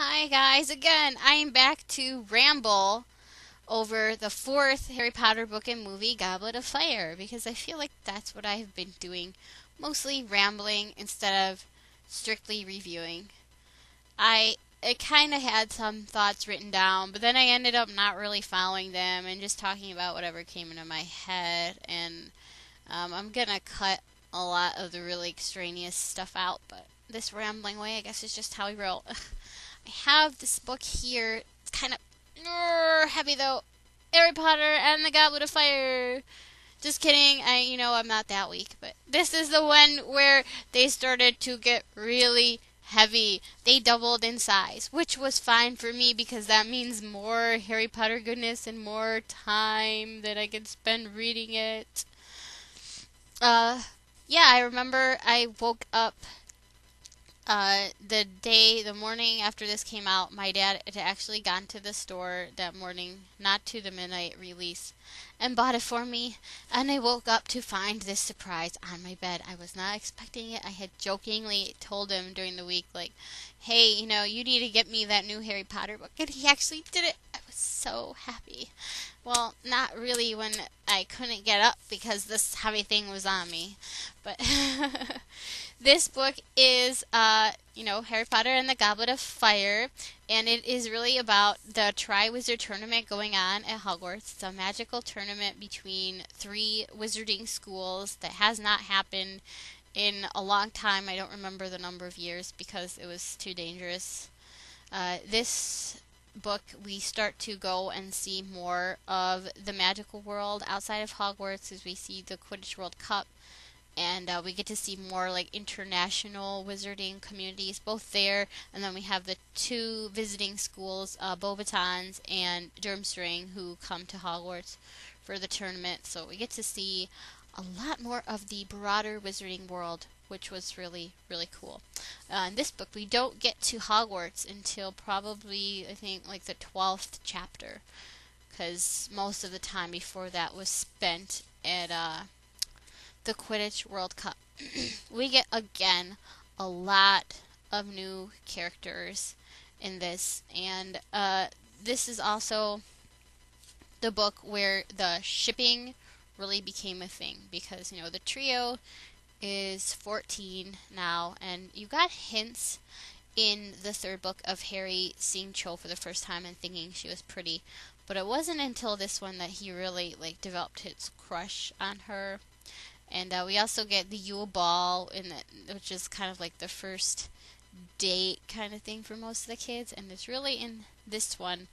Hi guys, again, I am back to ramble over the fourth Harry Potter book and movie, Goblet of Fire, because I feel like that's what I have been doing, mostly rambling instead of strictly reviewing. I kind of had some thoughts written down, but then I ended up not really following them and just talking about whatever came into my head, and I'm gonna cut a lot of the really extraneous stuff out, but this rambling way, I guess, is just how we roll. I have this book here. It's kind of heavy though. Harry Potter and the Goblet of Fire. Just kidding. I'm not that weak, but this is the one where they started to get really heavy. They doubled in size, which was fine for me because that means more Harry Potter goodness and more time that I could spend reading it. Uh, yeah, I remember I woke up the morning after this came out. My dad had actually gone to the store that morning, not to the midnight release, and bought it for me. And I woke up to find this surprise on my bed. I was not expecting it. I had jokingly told him during the week, like, hey, you need to get me that new Harry Potter book. And he actually did it. I was so happy. Well, not really when I couldn't get up because this heavy thing was on me. But this book is, Harry Potter and the Goblet of Fire, and it is really about the Triwizard Tournament going on at Hogwarts. It's a magical tournament between three wizarding schools that has not happened in a long time. I don't remember the number of years because it was too dangerous. This book, we start to go and see more of the magical world outside of Hogwarts as we see the Quidditch World Cup, and we get to see more like international wizarding communities both there, and then we have the two visiting schools, Beauxbatons and Durmstrang, who come to Hogwarts for the tournament, so we get to see a lot more of the broader wizarding world, which was really, really cool. In this book, we don't get to Hogwarts until probably, I think, like the 12th chapter, because most of the time before that was spent at the Quidditch World Cup. We get, again, a lot of new characters in this, and this is also the book where the shipping really became a thing, because, the trio is 14 now, and you got hints in the third book of Harry seeing Cho for the first time and thinking she was pretty, but it wasn't until this one that he really developed his crush on her. And we also get the Yule Ball, which is kind of like the first date kind of thing for most of the kids, and it's really in this one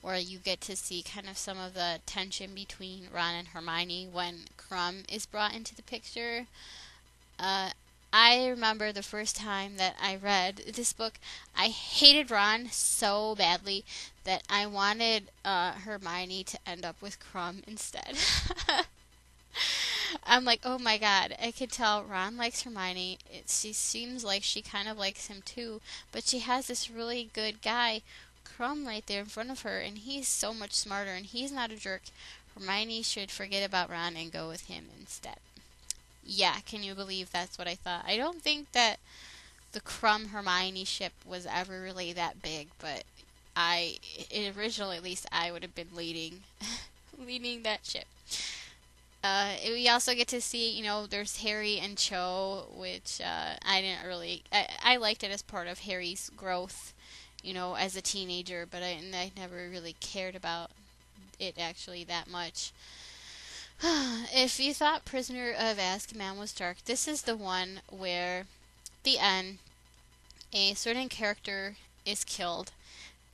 where you get to see kind of some of the tension between Ron and Hermione when Krum is brought into the picture. I remember the first time that I read this book, I hated Ron so badly that I wanted Hermione to end up with Krum instead. I'm like, oh my god, I could tell Ron likes Hermione. She seems like she kind of likes him too, but she has this really good guy, Krum, right there in front of her, and he's so much smarter, and he's not a jerk. Hermione should forget about Ron and go with him instead. Yeah, can you believe that's what I thought? I don't think that the Krum Hermione ship was ever really that big, but originally at least, I would have been leading that ship. We also get to see, there's Harry and Cho, which I didn't really. I liked it as part of Harry's growth, as a teenager, but I never really cared about it actually that much. If you thought Prisoner of Azkaban was dark, this is the one where, the end, a certain character is killed,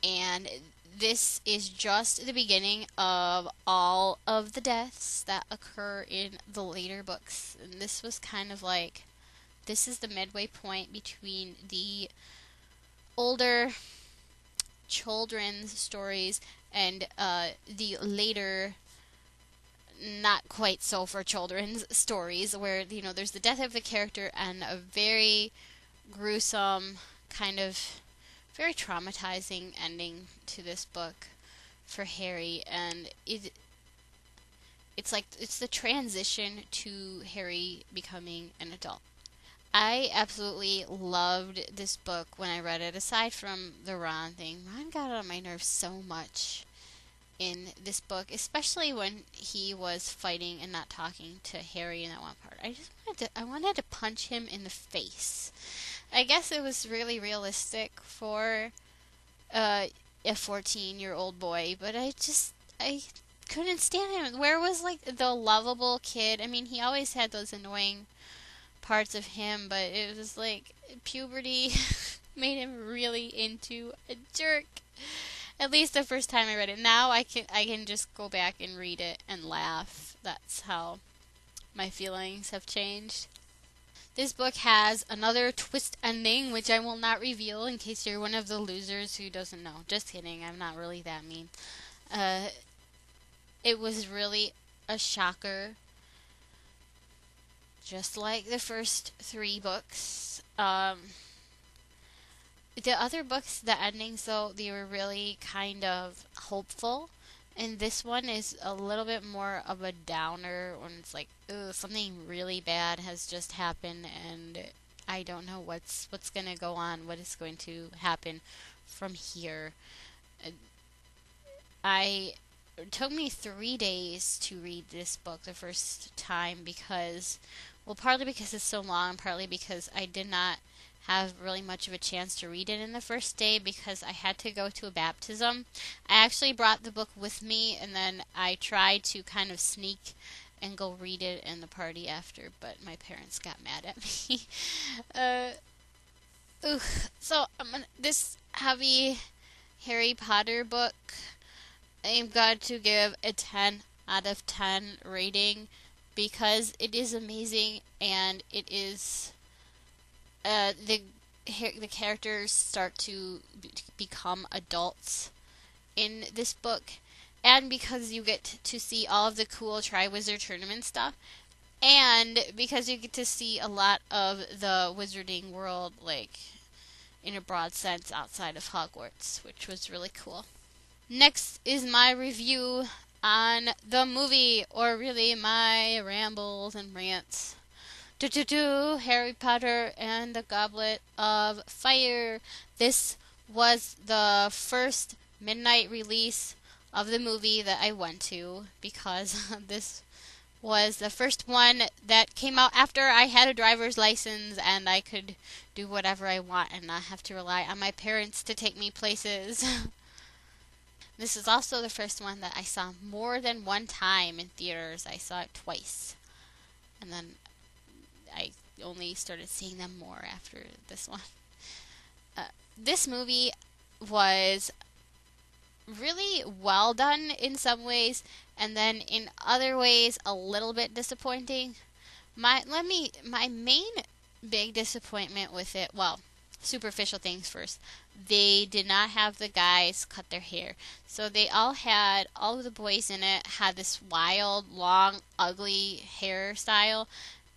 and this is just the beginning of all of the deaths that occur in the later books. And this was kind of like, this is the midway point between the older children's stories and the later, not quite so for children's stories, where, there's the death of the character and a very gruesome, kind of very traumatizing ending to this book for Harry, and it's the transition to Harry becoming an adult. I absolutely loved this book when I read it. Aside from the Ron thing, Ron got on my nerves so much in this book, especially when he was fighting and not talking to Harry in that one part. I wanted to punch him in the face. I guess it was really realistic for uh, a 14-year-old boy, but I couldn't stand him. Where was like the lovable kid? I mean, he always had those annoying parts of him, but it was like puberty made him really into a jerk. At least the first time I read it. Now I can just go back and read it and laugh. That's how my feelings have changed. This book has another twist ending, which I will not reveal in case you're one of the losers who doesn't know. Just kidding, I'm not really that mean. Uh, it was really a shocker, just like the first three books. The other books, the endings, though, they were really kind of hopeful. And this one is a little bit more of a downer when it's like, ugh, something really bad has just happened and I don't know what's going to go on, what is going to happen from here. Uh, I It took me 3 days to read this book the first time because, well, partly because it's so long, partly because I did not have really much of a chance to read it in the first day because I had to go to a baptism. I actually brought the book with me and then I tried to kind of sneak and go read it in the party after, but my parents got mad at me. uh, so this heavy Harry Potter book, I'm going to give a 10 out of 10 rating because it is amazing and it is the characters start to become adults in this book, and because you get to see all of the cool Triwizard Tournament stuff, and because you get to see a lot of the wizarding world, like in a broad sense outside of Hogwarts, which was really cool. Next is my review on the movie, or really my rambles and rants. Harry Potter and the Goblet of Fire. This was the first midnight release of the movie that I went to because this was the first one that came out after I had a driver's license and I could do whatever I want and not have to rely on my parents to take me places. This is also the first one that I saw more than one time in theaters. I saw it twice. And then I only started seeing them more after this one. This movie was really well done in some ways, and then in other ways a little bit disappointing. My main big disappointment with it, well, superficial things first. They did not have the guys cut their hair. So all of the boys in it had this wild, long, ugly hairstyle,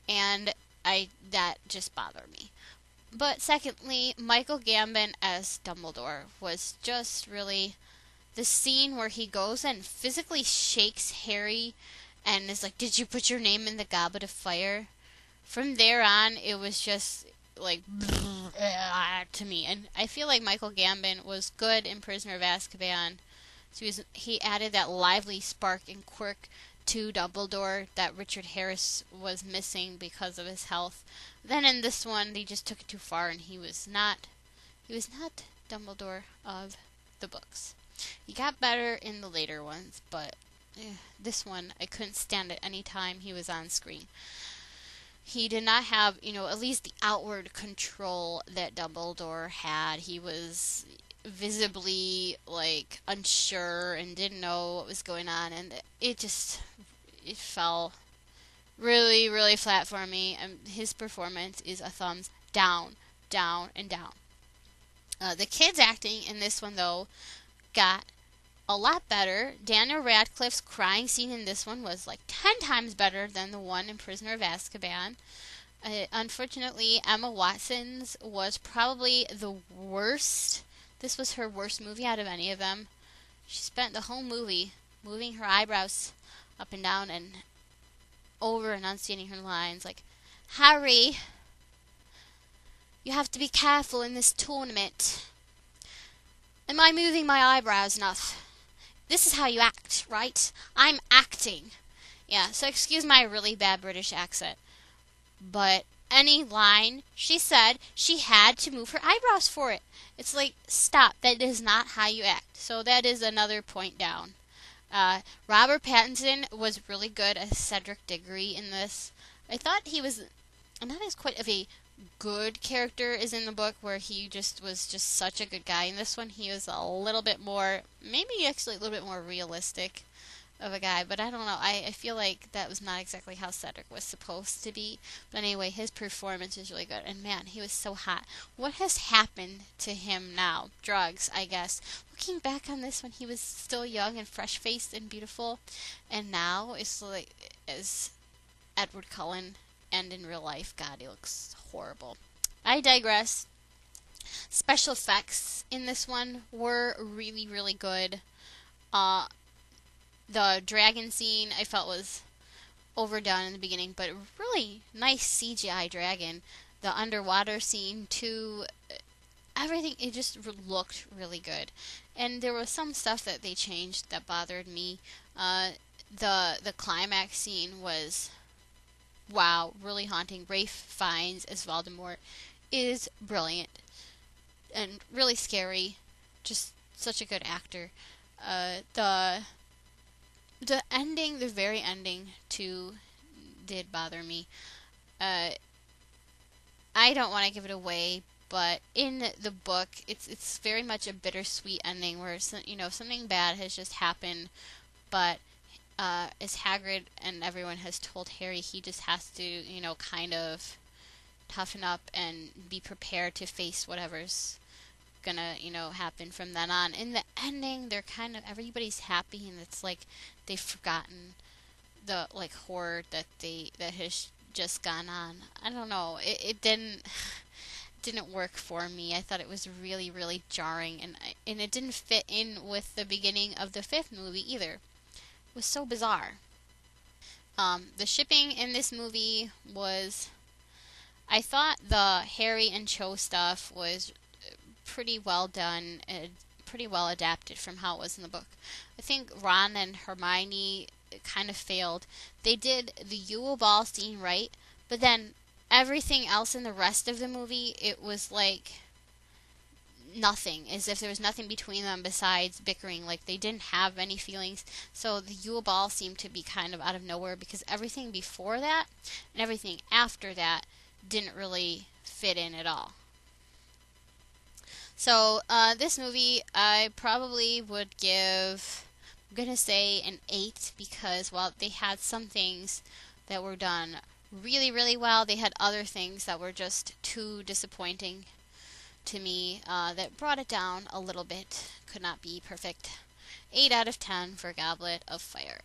and that just bothered me. But secondly, Michael Gambon as Dumbledore was just really the scene where he goes and physically shakes Harry and is like, "Did you put your name in the Goblet of Fire?" From there on, it was just like to me. And I feel like Michael Gambon was good in Prisoner of Azkaban. So he added that lively spark and quirk to Dumbledore that Richard Harris was missing because of his health. Then in this one, they just took it too far, and he was not Dumbledore of the books. He got better in the later ones, but this one I couldn't stand it any time he was on screen. He did not have, at least the outward control that Dumbledore had. He was visibly like unsure and didn't know what was going on, and it fell really, really flat for me. And his performance is a thumbs down, down, and down. The kids acting in this one though got a lot better. Daniel Radcliffe's crying scene in this one was like 10 times better than the one in Prisoner of Azkaban. Unfortunately, Emma Watson's was probably the worst. This was her worst movie out of any of them. She spent the whole movie moving her eyebrows up and down and over enunciating her lines like, "Harry, You have to be careful in this tournament. Am I moving my eyebrows enough? This is how you act, right? I'm acting. Yeah, so excuse my really bad British accent. But any line she said, she had to move her eyebrows for it. It's like, stop, that is not how you act. So that is another point down. Robert Pattinson was really good as Cedric Diggory in this. I thought he was not as quite of a good character as in the book, where he just was just such a good guy. In this one, he was a little bit more, maybe actually a little bit more realistic of a guy, but I don't know. I feel like that was not exactly how Cedric was supposed to be. But anyway, his performance is really good. And man, he was so hot. What has happened to him now? Drugs, I guess. Looking back on this when he was still young and fresh-faced and beautiful, and now it's like as Edward Cullen, and in real life, God, he looks horrible. I digress. Special effects in this one were really, really good. The dragon scene I felt was overdone in the beginning, but really nice CGI dragon. The underwater scene too, everything, it just looked really good. And there was some stuff that they changed that bothered me. The climax scene was, wow, really haunting. Ralph Fiennes as Voldemort is brilliant and really scary. Just such a good actor. The ending, the very ending, too, did bother me. I don't want to give it away, but in the book, it's very much a bittersweet ending where something bad has just happened, but as Hagrid and everyone has told Harry, he just has to kind of toughen up and be prepared to face whatever's gonna happen from then on. In the ending, they're kind of, everybody's happy, and it's like they've forgotten the horror that has just gone on. I don't know, it didn't work for me. I thought it was really, really jarring, and it didn't fit in with the beginning of the 5th movie either. It was so bizarre. The shipping in this movie was, I thought the Harry and Cho stuff was pretty well done, pretty well adapted from how it was in the book. I think Ron and Hermione kind of failed. They did the Yule Ball scene right, but then everything else in the rest of the movie, it was like nothing, as if there was nothing between them besides bickering. Like they didn't have any feelings. So the Yule Ball seemed to be kind of out of nowhere, because everything before that and everything after that didn't really fit in at all. So this movie, I probably would give, I'm going to say an 8, because while they had some things that were done really, really well, they had other things that were just too disappointing to me, that brought it down a little bit. Could not be perfect. 8 out of 10 for Goblet of Fire.